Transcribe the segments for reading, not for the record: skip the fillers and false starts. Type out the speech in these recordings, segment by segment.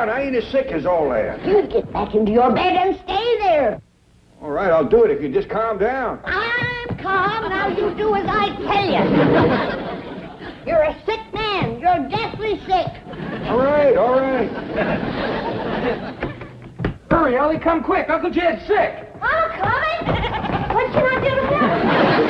down. I ain't as sick as all that. You get back into your bed and stay there. All right, I'll do it if you just calm down. I'm calm. Now you do as I tell you. You're a sick man. You're deathly sick. All right, all right. Hurry, Ellie, come quick. Uncle Jed's sick. I'm coming. What should I do to him?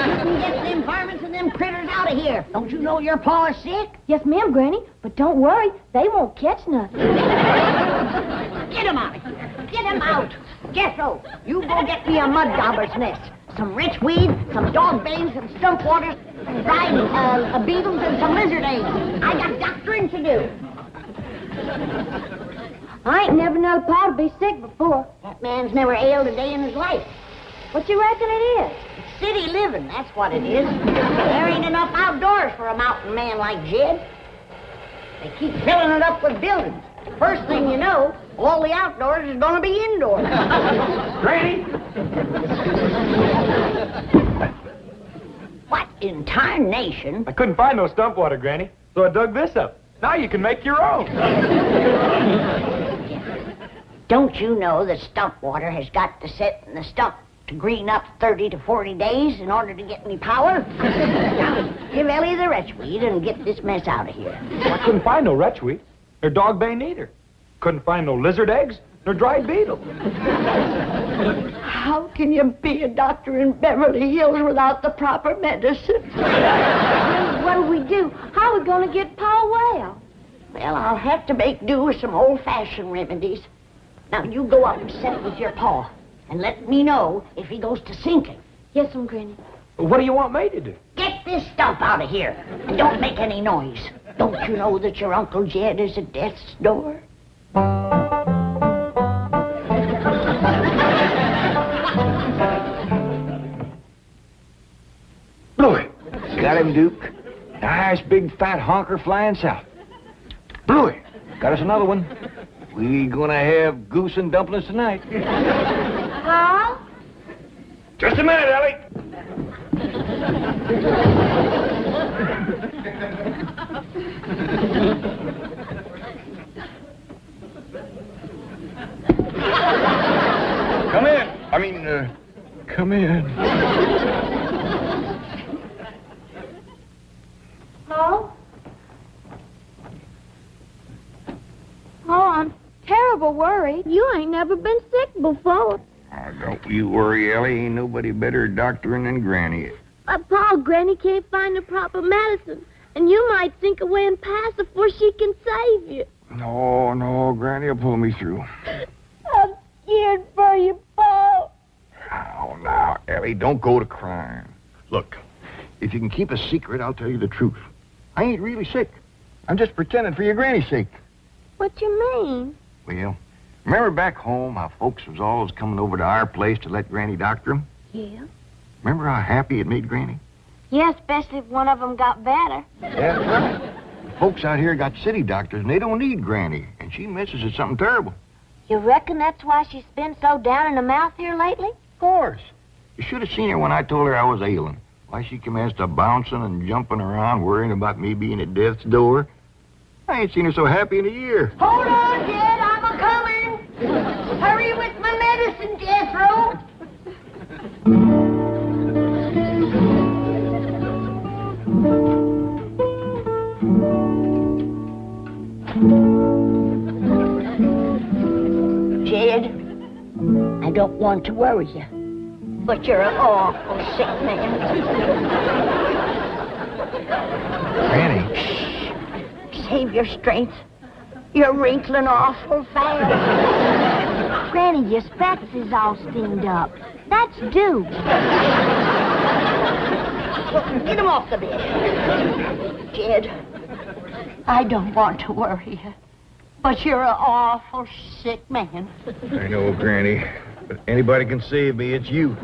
You can get them varmints and them critters out of here. Don't you know your paw is sick? Yes, ma'am, Granny. But don't worry, they won't catch nothing. Get him out of here. Get him out. Jethro, you go get me a mud dauber's nest. Some rich weed, some dog banes, some stump waters, some dried beetles, and some lizard eggs. I got doctoring to do. I ain't never known Pa to be sick before. That man's never ailed a day in his life. What you reckon it is? City living, that's what it is. There ain't enough outdoors for a mountain man like Jed. They keep filling it up with buildings. First thing you know, all the outdoors is going to be indoors. Granny! What in tarnation? I couldn't find no stump water, Granny, so I dug this up. Now you can make your own. Don't you know that stump water has got to sit in the stump to green up 30 to 40 days in order to get any power? Now, give Ellie the retchweed and get this mess out of here. Well, I couldn't find no retchweed, nor dog bane either. Couldn't find no lizard eggs, nor dried beetle. How can you be a doctor in Beverly Hills without the proper medicine? What'll we do? How are we going to get Pa well? Well, I'll have to make do with some old-fashioned remedies. Now, you go up and sit with your paw, and let me know if he goes to sinking. Yes, Granny. What do you want me to do? Get this stump out of here, and don't make any noise. Don't you know that your Uncle Jed is at death's door? Bluey. Got him, Duke. Nice big fat honker flying south. Bluey. Got us another one. We gonna have goose and dumplings tonight. Pa? Just a minute, Ellie. Come in. Come in. Pa? Oh, I'm terrible worried. You ain't never been sick before. Oh, don't you worry, Ellie. Ain't nobody better at doctoring than Granny. But Pa, Granny can't find the proper medicine, and you might sink away and pass before she can save you. No, Granny will pull me through. I'm scared for you, Pa. Now, Ellie, don't go to crying. Look, if you can keep a secret, I'll tell you the truth. I ain't really sick. I'm just pretending for your Granny's sake. What you mean? Well, remember back home how folks was always coming over to our place to let Granny doctor them? Yeah. Remember how happy it made Granny? Yeah, especially if one of them got better. That's right. The folks out here got city doctors, and they don't need Granny, and she misses at something terrible. You reckon that's why she's been so down in the mouth here lately? Of course. You should have seen her when I told her I was ailing. Why, she commenced a bouncing and jumping around, worrying about me being at death's door. I ain't seen her so happy in a year. Hold on, Jed, I'm a-coming. Hurry with my medicine, Jethro. Jed, I don't want to worry you, but you're an awful sick man. Granny. Save your strength. You're wrinkling awful fast. Granny, your specs is all steamed up. That's due. Get him off the bed. Jed, I don't want to worry you, but you're an awful sick man. I know, Granny, but anybody can save me, it's you.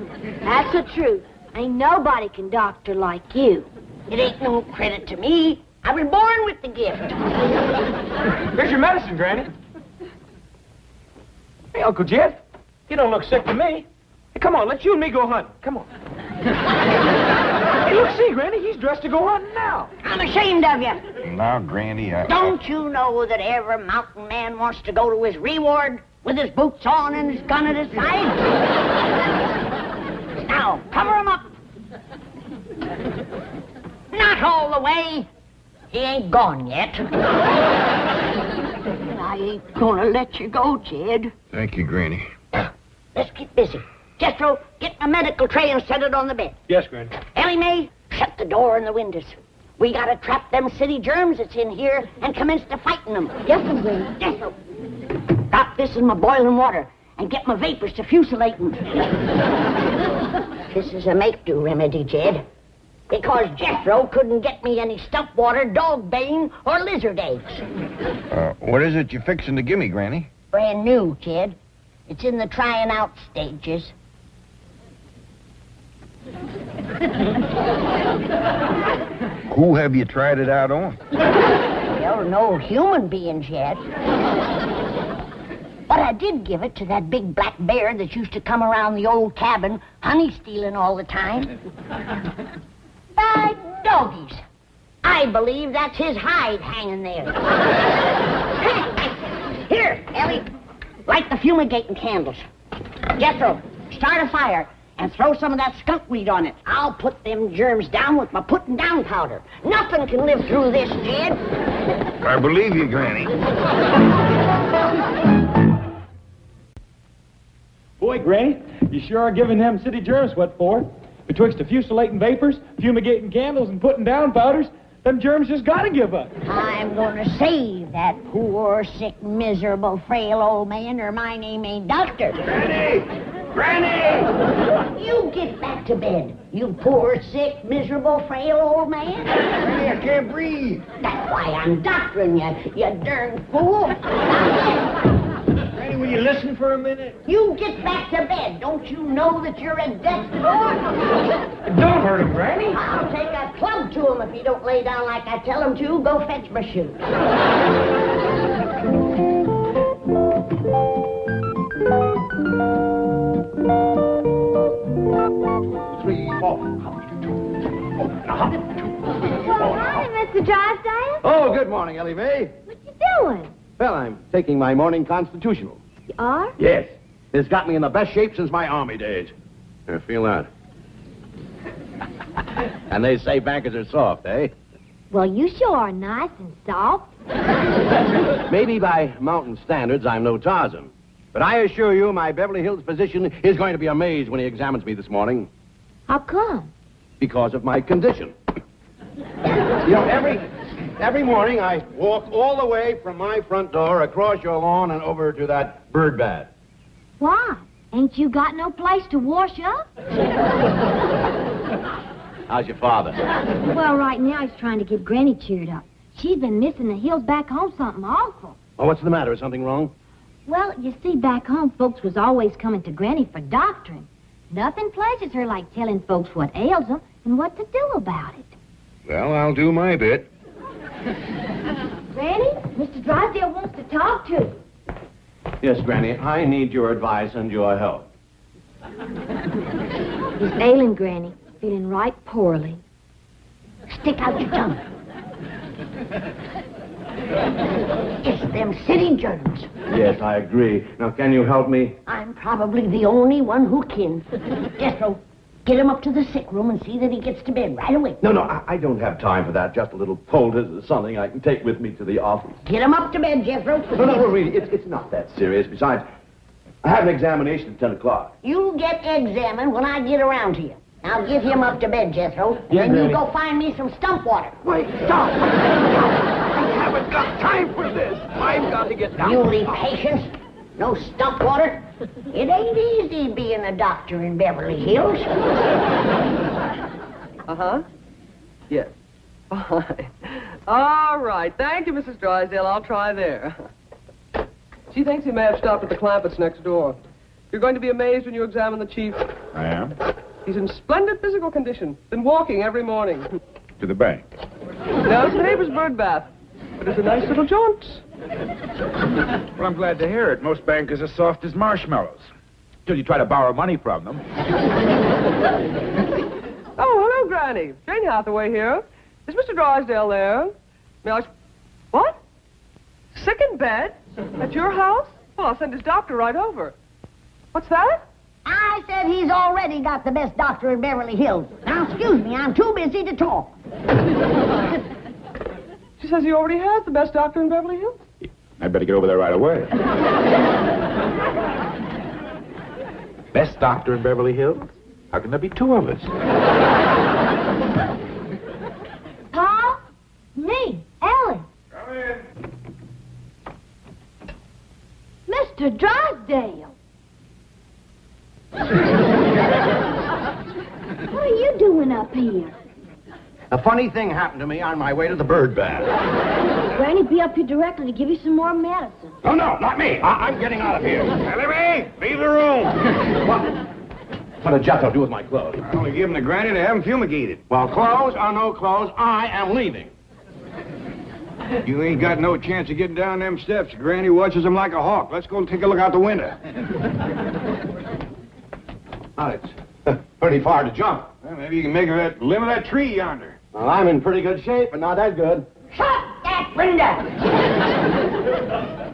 That's the truth. Ain't nobody can doctor like you. It ain't no credit to me. I was born with the gift. Here's your medicine, Granny. Hey, Uncle Jed, you don't look sick to me. Hey, come on, let you and me go hunting. Come on. Hey, look, see, Granny, he's dressed to go hunting now. I'm ashamed of you. Now, Granny, Don't you know that every mountain man wants to go to his reward with his boots on and his gun at his side? Now, cover him up. Not all the way. He ain't gone yet. I ain't gonna let you go, Jed. Thank you, Granny. Let's get busy. Jethro, get my medical tray and set it on the bed. Yes, Granny. Ellie Mae, shut the door and the windows. We gotta trap them city germs that's in here and commence to fighting them. Yes, Granny. Jethro, drop this in my boiling water and get my vapors to fusilating. This is a make-do remedy, Jed. Because Jethro couldn't get me any stump water, dog bane, or lizard eggs. What is it you're fixing to give me, Granny? Brand new, Jed. It's in the trying out stages. Who have you tried it out on? Well, no human beings yet. But I did give it to that big black bear that used to come around the old cabin, honey stealing all the time. By doggies. I believe that's his hide hanging there. Here, Ellie, light the fumigating candles. Jethro, start a fire and throw some of that skunk weed on it. I'll put them germs down with my putting down powder. Nothing can live through this, Jed. I believe you, Granny. Boy, Granny, you sure are giving them city germs what for. Betwixt the fusilating vapors, fumigating candles, and putting down powders, them germs just gotta give up. I'm gonna save that poor, sick, miserable, frail old man, or my name ain't Doctor. Granny! Granny! You get back to bed, you poor, sick, miserable, frail old man. Granny, I can't breathe. That's why I'm doctoring you, you darn fool. Granny, will you listen for a minute? You get back to bed. Don't you know that you're a death lord? Don't hurt him, Granny. I'll take a club to him if he don't lay down like I tell him to. Go fetch my shoes. 3, 4. Morning, Mr. Drysdale. Oh, good morning, Ellie Mae. What you doing? Well, I'm taking my morning constitutional. You are? Yes. It's got me in the best shape since my army days. I feel that. And they say bankers are soft, eh? Well, you sure are nice and soft. Maybe by mountain standards, I'm no Tarzan. But I assure you, my Beverly Hills physician is going to be amazed when he examines me this morning. How come? Because of my condition. You know, every morning I walk all the way from my front door across your lawn and over to that bird bath. Why? Ain't you got no place to wash up? How's your father? Well, right now he's trying to get Granny cheered up. She's been missing the hills back home something awful. Oh, what's the matter? Is something wrong? Well, you see, back home, folks was always coming to Granny for doctoring. Nothing pleasures her like telling folks what ails them and what to do about it. Well, I'll do my bit. Granny, Mr. Drysdale wants to talk to you. Yes, Granny, I need your advice and your help. He's ailing, Granny, feeling right poorly. Stick out your tongue. It's them city germs. Yes, I agree. Now, can you help me? I'm probably the only one who can. Jethro, get him up to the sick room and see that he gets to bed right away. No, I don't have time for that. Just a little poultice or something I can take with me to the office. Get him up to bed, Jethro. No, really, it's not that serious. Besides, I have an examination at 10 o'clock. You get examined when I get around to you. Now give him up to bed, Jethro. Yeah, and you Granny. go find me some stump water. Wait, stop! I haven't got time for this. I've got to get down. Muley patience. No stump water. It ain't easy being a doctor in Beverly Hills. Uh-huh. Yes. All right. Thank you, Mrs. Drysdale. I'll try there. She thinks he may have stopped at the Clampetts next door. You're going to be amazed when you examine the chief. I am. He's in splendid physical condition. Been walking every morning. To the bank. No, it's the neighbor's bird bath. But it's a nice little jaunt. Well, I'm glad to hear it. Most bankers are soft as marshmallows. Till you try to borrow money from them. Oh, hello, Granny. Jane Hathaway here. Is Mr. Drysdale there? May I... What? Sick in bed? At your house? Well, I'll send his doctor right over. What's that? I said he's already got the best doctor in Beverly Hills. Now, excuse me, I'm too busy to talk. She says he already has the best doctor in Beverly Hills. I'd better get over there right away. Best doctor in Beverly Hills? How can there be two of us? Pa? Me, Ellen. Come in. Mr. Drysdale. What are you doing up here? A funny thing happened to me on my way to the bird bath. Granny be up here directly to give you some more medicine. Oh, no, not me. I'm getting out of here. Ellie, leave the room. What did Jethro do with my clothes? I only give them to Granny to have them fumigated. Well, clothes or no clothes, I am leaving. You ain't got no chance of getting down them steps. Granny watches them like a hawk. Let's go take a look out the window. Oh, it's pretty far to jump. Well, maybe you can make her that limb of that tree yonder. Well, I'm in pretty good shape, but not that good. Shut that window!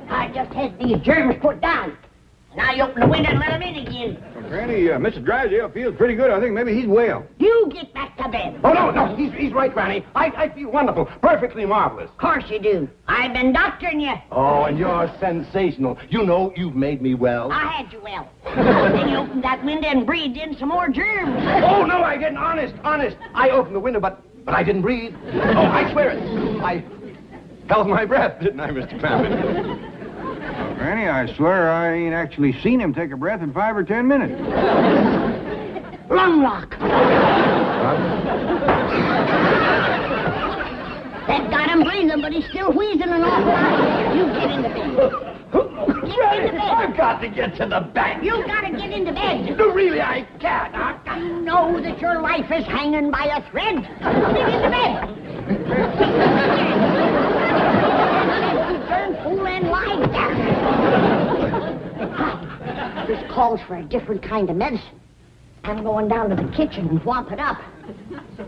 I just had these germs put down. Now you open the window and let them in again. Well, Granny, Mr. Drysdale feels pretty good. I think maybe he's well. You get back to bed. Oh, no, he's right, Granny. I feel wonderful, perfectly marvelous. Of course you do. I've been doctoring you. Oh, and you're sensational. You know you've made me well. I had you well. Then you opened that window and breathed in some more germs. Oh, no, I didn't. Honest. I opened the window, but I didn't breathe. Oh, I swear it. I held my breath, didn't I, Mr. Clampett? Well, Granny, I swear I ain't actually seen him take a breath in 5 or 10 minutes. Lung lock. That got him breathing, but he's still wheezing an awful lot. You get into bed. Get into bed. I've got to get to the bank. You gotta get into bed. No, really, I can't. You know that your life is hanging by a thread. Get into bed. Turn fool and lie down. This calls for a different kind of medicine. I'm going down to the kitchen and whomp it up.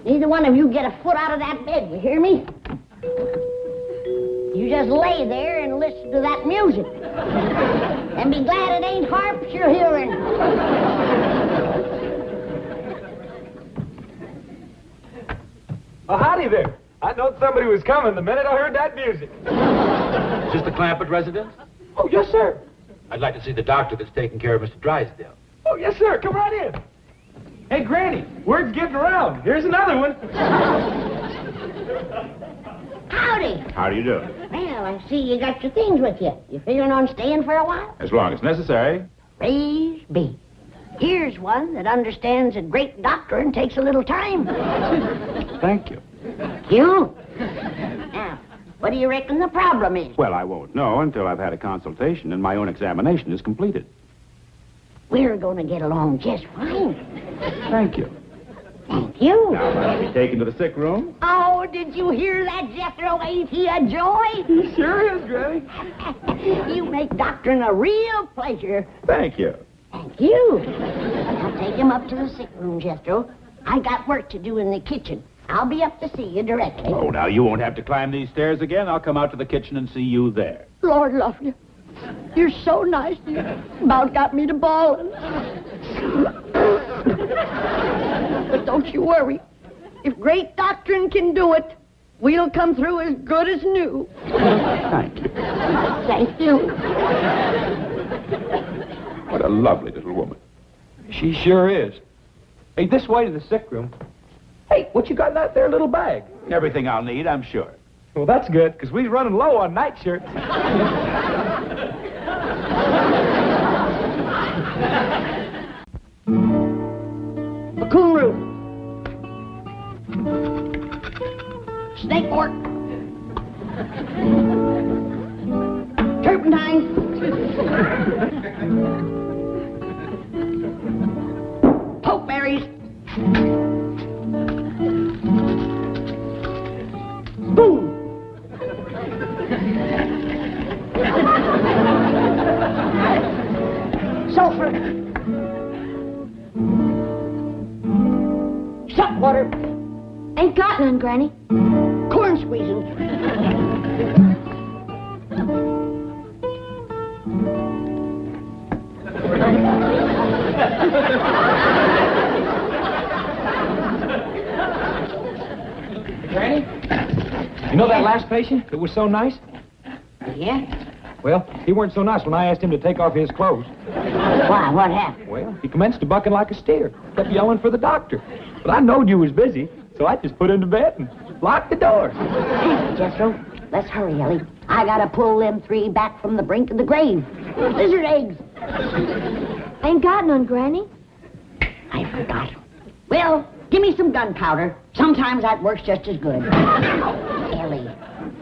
Neither one of you get a foot out of that bed, you hear me? You just lay there and listen to that music. And be glad it ain't harps you're hearing. Oh, howdy there. I knowed somebody was coming the minute I heard that music. Is this the Clampett residence? Oh, yes, sir. I'd like to see the doctor that's taking care of Mr. Drysdale. Oh, yes, sir. Come right in. Hey, Granny, word's getting around. Here's another one. Howdy. How do you do? Well, I see you got your things with you. You figuring on staying for a while? As long as necessary. Praise be. Here's one that understands that great doctoring takes a little time. Thank you. You? Now, what do you reckon the problem is? Well, I won't know until I've had a consultation and my own examination is completed. We're going to get along just fine. Thank you. Thank you. Now, I'll be taken to the sick room. Oh, did you hear that, Jethro? Ain't he a joy? He sure is, Granny. You make doctoring a real pleasure. Thank you. Thank you. Now take him up to the sick room, Jethro. I got work to do in the kitchen. I'll be up to see you directly. Oh, now, you won't have to climb these stairs again. I'll come out to the kitchen and see you there. Lord love you. You're so nice. You about got me to bawling. But don't you worry. If great doctrine can do it, we'll come through as good as new. Thank you. Thank you. What a lovely little woman. She sure is. Hey, this way to the sick room. Hey, what you got in that there little bag? Everything I'll need, I'm sure. Well, that's good, because we're running low on nightshirts. Cocoon root. Snake port. Turpentine. Pokeberries. Boom. Sulfur. Salt water. Ain't got none, Granny. Corn squeezing. Granny, you know that last patient that was so nice? Yeah? Well, he weren't so nice when I asked him to take off his clothes. Why? What happened? Well, he commenced to bucking like a steer. Kept yelling for the doctor. But I knowed you was busy, so I just put him to bed and locked the door. Jethro, let's hurry, Ellie. I gotta pull them 3 back from the brink of the grave. Lizard eggs. Ain't got none, Granny. I forgot. Well, give me some gunpowder. Sometimes that works just as good. Ellie,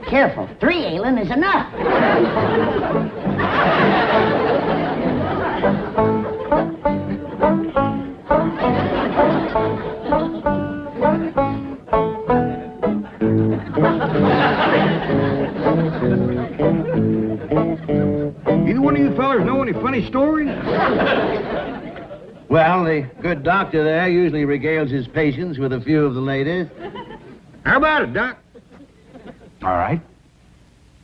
careful. 3 ailing is enough. Either one of you fellers know any funny stories? Well, the good doctor there usually regales his patients with a few of the latest. How about it, Doc? All right.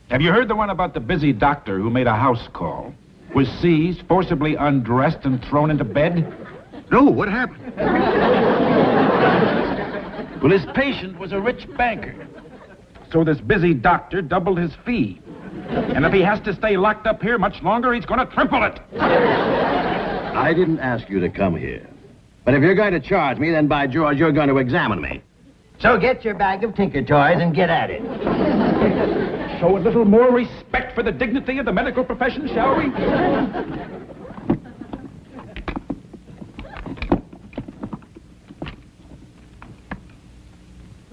Have you heard the one about the busy doctor who made a house call? Was seized, forcibly undressed, and thrown into bed? No, what happened? Well, his patient was a rich banker. So this busy doctor doubled his fee. And if he has to stay locked up here much longer, he's going to triple it. I didn't ask you to come here. But if you're going to charge me, then by George, you're going to examine me. So get your bag of tinker toys and get at it. Show a little more respect for the dignity of the medical profession, shall we?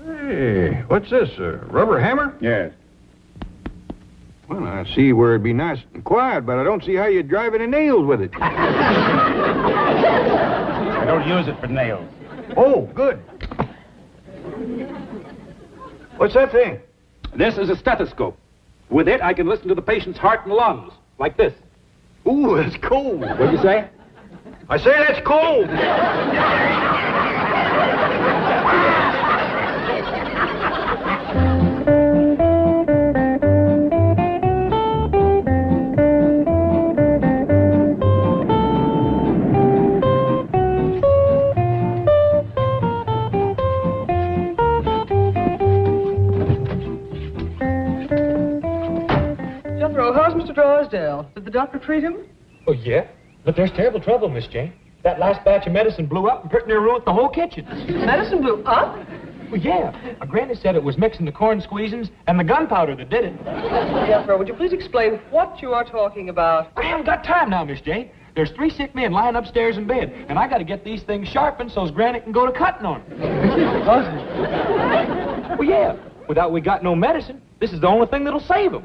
Hey, what's this, a rubber hammer? Yes. Well, I see where it'd be nice and quiet, but I don't see how you'd drive any nails with it. I don't use it for nails. Oh, good. What's that thing? This is a stethoscope. With it, I can listen to the patient's heart and lungs, like this. Ooh, that's cold. What'd you say? I say that's cold. Jethro, how's Mr. Drysdale? Did the doctor treat him? Oh, yeah? But there's terrible trouble, Miss Jane. That last batch of medicine blew up and pretty near ruined the whole kitchen. Medicine blew up? Well, yeah. My granny said it was mixing the corn squeezins and the gunpowder that did it. Jethro, would you please explain what you are talking about? I haven't got time now, Miss Jane. There's 3 sick men lying upstairs in bed, and I got to get these things sharpened so's Granny can go to cutting on them. Well, yeah. Without we got no medicine, this is the only thing that'll save them.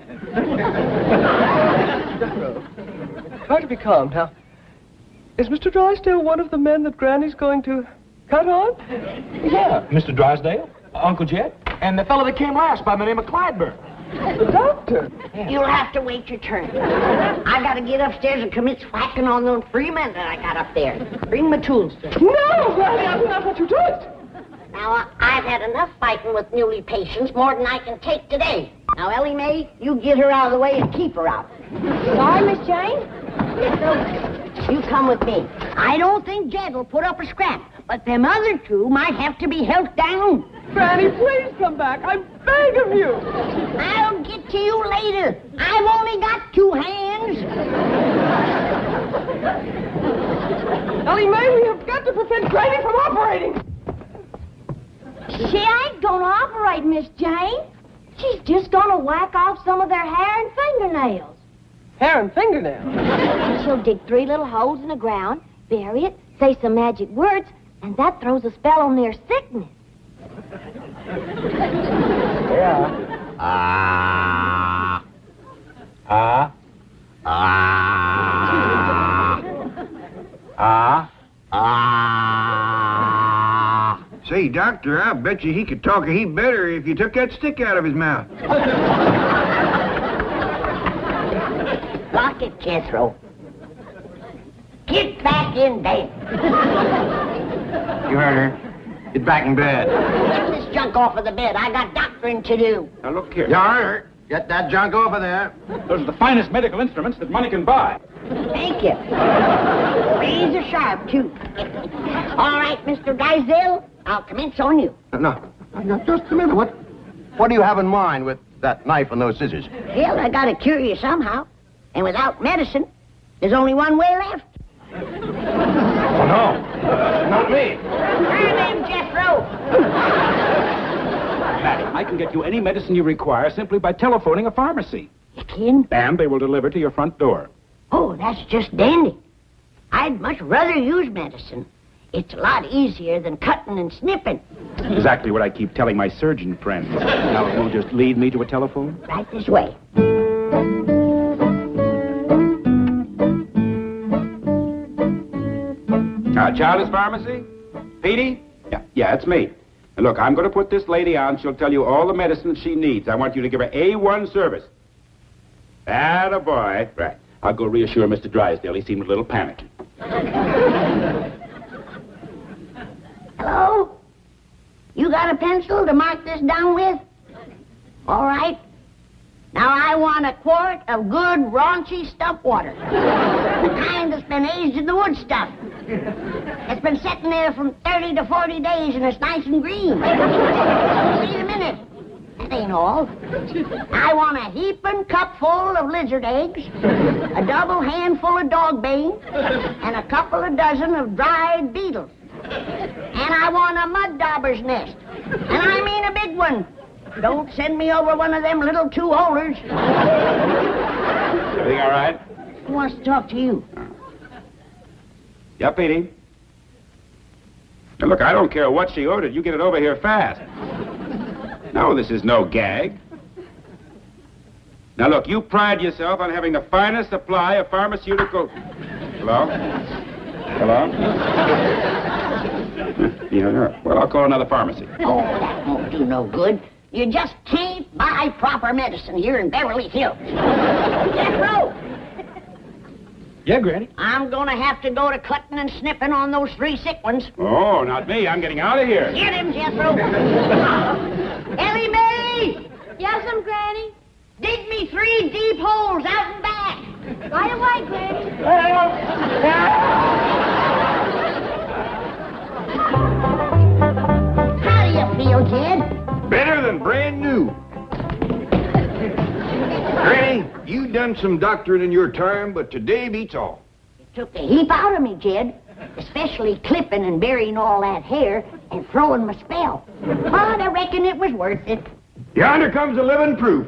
Jethro, try to be calm. Now, is Mr. Drysdale one of the men that Granny's going to cut on? Yeah, Mr. Drysdale, Uncle Jed, and the fellow that came last by the name of Clydeburn. The doctor. You'll have to wait your turn. I gotta get upstairs and commit swacking on those 3 men that I got up there. Bring my tools. No, Granny, I will not let you do it. Now, I've had enough fighting with muley patients, more than I can take today. Now, Ellie Mae, you get her out of the way and keep her out. Sorry, Miss Jane? You come with me. I don't think Jed will put up a scrap, but them other 2 might have to be held down. Granny, please come back. I beg of you. I'll get to you later. I've only got 2 hands. Ellie Mae, we have got to prevent Granny from operating. She ain't gonna operate, Miss Jane. She's just gonna whack off some of their hair and fingernails. Hair and fingernails. And she'll dig 3 little holes in the ground, bury it, say some magic words, and that throws a spell on their sickness. Yeah. Ah. Ah. Ah. Ah. Ah. Say, Doctor, I bet you he could talk a heap better if you took that stick out of his mouth. Lock it, Jethro. Get back in bed. You heard her. Get back in bed. Get this junk off of the bed. I got doctoring to do. Now, look here. Yarn, get that junk over there. Those are the finest medical instruments that money can buy. Thank you. Razor sharp, too. All right, Mr. Drysdale, I'll commence on you. No, just a minute. What do you have in mind with that knife and those scissors? Well, I gotta cure you somehow. And without medicine, there's only one way left. Oh, no. Not me. Her name's Jethro. Madam, I can get you any medicine you require simply by telephoning a pharmacy. You can? And they will deliver to your front door. Oh, that's just dandy. I'd much rather use medicine. It's a lot easier than cutting and snipping. Exactly what I keep telling my surgeon friends. Now, will you just lead me to a telephone? Right this way. Child's Pharmacy? Petey? Yeah, it's me. And look, I'm going to put this lady on. She'll tell you all the medicine she needs. I want you to give her A1 service. Attaboy. Right. I'll go reassure Mr. Drysdale. He seemed a little panicky. Hello? You got a pencil to mark this down with? All right. Now, I want a quart of good, raunchy stump water. The kind that's been aged in the wood stuff. It's been sitting there from 30 to 40 days, and it's nice and green. Wait a minute. That ain't all. I want a heaping cupful of lizard eggs, a double handful of dog bane, and a couple of dozen of dried beetles. And I want a mud dauber's nest. And I mean a big one. Don't send me over one of them little two-holders. Everything all right? Who wants to talk to you? Yeah, Petey. Now, look, I don't care what she ordered. You get it over here fast. No, this is no gag. Now, look, you pride yourself on having the finest supply of pharmaceutical... Hello? Hello? Yeah, well, I'll call another pharmacy. Oh, that won't do no good. You just can't buy proper medicine here in Beverly Hills. Jethro! Yeah, Granny? I'm gonna have to go to cutting and snipping on those 3 sick ones. Oh, not me. I'm getting out of here. Get him, Jethro. Ellie Mae! Yes'm, Granny. Dig me 3 deep holes out and back. Right away, Granny. How do you feel, Jed? Better than brand new. Granny, you done some doctoring in your time, but today beats all. It took a heap out of me, Jed. Especially clipping and burying all that hair and throwing my spell. But I reckon it was worth it. Yonder comes the living proof.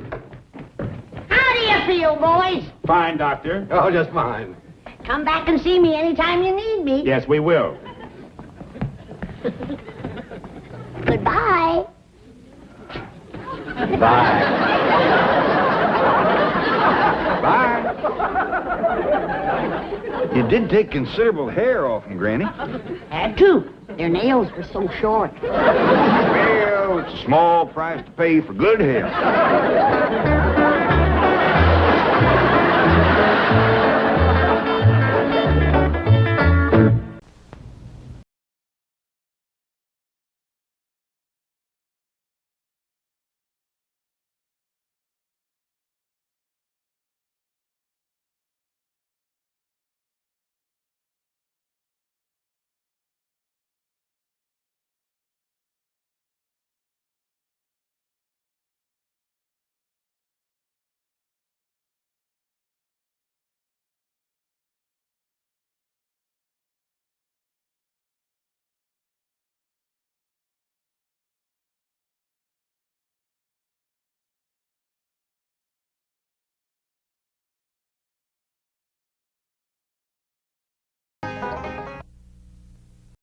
How do you feel, boys? Fine, Doctor. Oh, just fine. Come back and see me anytime you need me. Yes, we will. Goodbye. Bye. Bye. You did take considerable hair off them, Granny. Had to. Their nails were so short. Well, it's a small price to pay for good hair.